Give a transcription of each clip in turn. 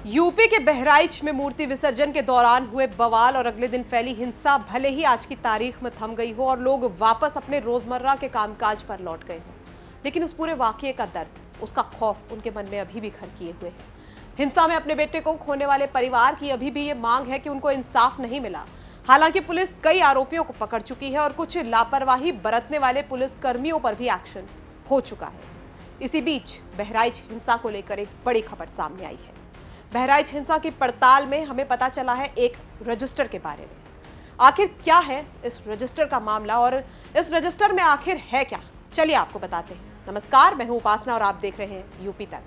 UP के बहराइच में मूर्ति विसर्जन के दौरान हुए बवाल और अगले दिन फैली हिंसा भले ही आज की तारीख में थम गई हो और लोग वापस अपने रोजमर्रा के कामकाज पर लौट गए हों, लेकिन उस पूरे वाकये का दर्द, उसका खौफ उनके मन में अभी भी घर किए हुए है। हिंसा में अपने बेटे को खोने वाले परिवार की अभी भी ये मांग है कि उनको इंसाफ नहीं मिला। हालांकि पुलिस कई आरोपियों को पकड़ चुकी है और कुछ लापरवाही बरतने वाले पुलिस कर्मियों पर भी एक्शन हो चुका है। इसी बीच बहराइच हिंसा को लेकर एक बड़ी खबर सामने आई है। बहराइच हिंसा की पड़ताल में हमें पता चला है एक रजिस्टर के बारे में। आखिर क्या है इस रजिस्टर का मामला और इस रजिस्टर में आखिर है क्या, चलिए आपको बताते हैं। नमस्कार, मैं हूं उपासना और आप देख रहे हैं यूपी तक।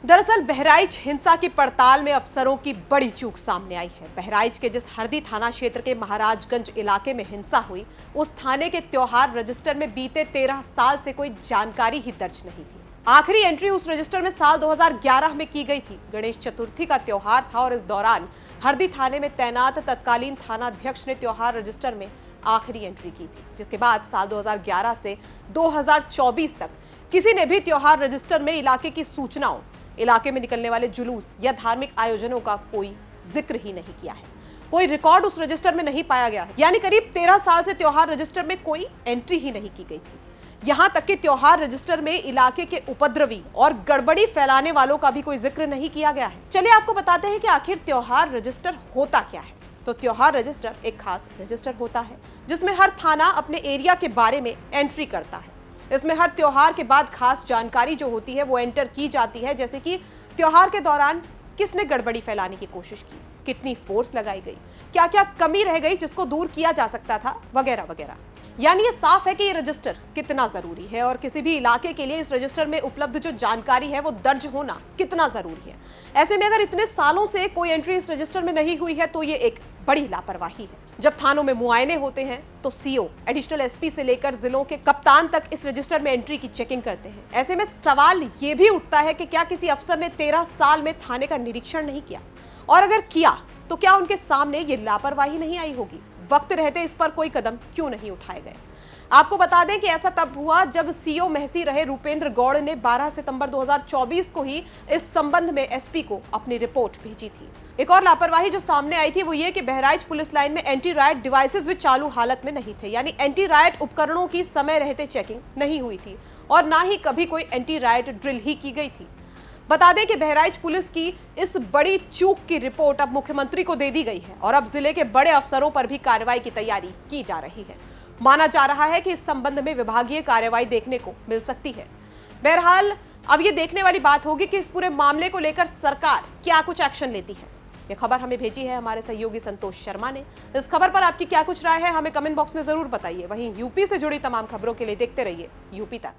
दरअसल बहराइच हिंसा की पड़ताल में अफसरों की बड़ी चूक सामने आई है। बहराइच के जिस हरदी थाना क्षेत्र के महाराजगंज इलाके में हिंसा हुई, उस थाने के त्योहार रजिस्टर में बीते 13 साल से कोई जानकारी ही दर्ज नहीं थी। आखिरी एंट्री उस रजिस्टर में साल 2011 में की गई थी। गणेश चतुर्थी का त्योहार था और इस दौरान हरदी थाने में तैनात तत्कालीन थानाध्यक्ष ने त्योहार रजिस्टर में आखिरी एंट्री की थी, जिसके बाद साल 2011 से 2024 तक किसी ने भी त्योहार रजिस्टर में इलाके की सूचनाओं, इलाके में निकलने वाले जुलूस या धार्मिक आयोजनों का कोई जिक्र ही नहीं किया है। कोई रिकॉर्ड उस रजिस्टर में नहीं पाया गया है। यानी करीब 13 साल से त्योहार रजिस्टर में कोई एंट्री ही नहीं की गई थी। यहां तक कि त्योहार रजिस्टर में इलाके के उपद्रवी और गड़बड़ी फैलाने वालों का भी कोई जिक्र नहीं किया गया है। चलिए आपको बताते हैं कि आखिर त्योहार रजिस्टर होता क्या है। तो त्योहार रजिस्टर एक खास रजिस्टर होता है जिसमें हर थाना अपने एरिया के बारे में एंट्री करता है। इसमें हर त्योहार के बाद खास जानकारी जो होती है वो एंटर की जाती है, जैसे कि त्योहार के दौरान किसने गड़बड़ी फैलाने की कोशिश की, कितनी फोर्स लगाई गई, क्या क्या कमी रह गई जिसको दूर किया जा सकता था, वगैरह वगैरह। यानी ये साफ है कि ये रजिस्टर कितना जरूरी है और किसी भी इलाके के लिए इस रजिस्टर में उपलब्ध जो जानकारी है वो दर्ज होना कितना जरूरी है। ऐसे में अगर इतने सालों से कोई एंट्री इस रजिस्टर में नहीं हुई है तो ये एक बड़ी लापरवाही है। जब थानों में मुआयने होते हैं तो सीओ, एडिशनल एसपी से लेकर जिलों के कप्तान तक इस रजिस्टर में एंट्री की चेकिंग करते हैं। ऐसे में सवाल ये भी उठता है कि क्या किसी अफसर ने 13 साल में थाने का निरीक्षण नहीं किया, और अगर किया तो क्या उनके सामने ये लापरवाही नहीं आई होगी? वक्त रहते इस पर कोई कदम क्यों नहीं उठाए गए? आपको बता दें कि ऐसा तब हुआ जब सीओ महसी रहे रूपेंद्र गौड़ ने 12 सितंबर 2024 को ही इस संबंध में एसपी को अपनी रिपोर्ट भेजी थी। एक और लापरवाही जो सामने आई थी वो ये कि बहराइच पुलिस लाइन में एंटी राइट डिवाइसेस भी चालू हालत में नहीं थे। यानी एंटी राइट उपकरणों की समय रहते चेकिंग नहीं हुई थी और ना ही कभी कोई एंटी राइट ड्रिल ही की गई थी। बता दें कि बहराइच पुलिस की इस बड़ी चूक की रिपोर्ट अब मुख्यमंत्री को दे दी गई है और अब जिले के बड़े अफसरों पर भी कार्रवाई की तैयारी की जा रही है। माना जा रहा है कि इस संबंध में विभागीय कार्रवाई देखने को मिल सकती है। बहरहाल अब ये देखने वाली बात होगी कि इस पूरे मामले को लेकर सरकार क्या कुछ एक्शन लेती है। ये खबर हमें भेजी है हमारे सहयोगी संतोष शर्मा ने। इस खबर पर आपकी क्या कुछ राय है, हमें कमेंट बॉक्स में जरूर बताइए। वहीं यूपी से जुड़ी तमाम खबरों के लिए देखते रहिए यूपी तक।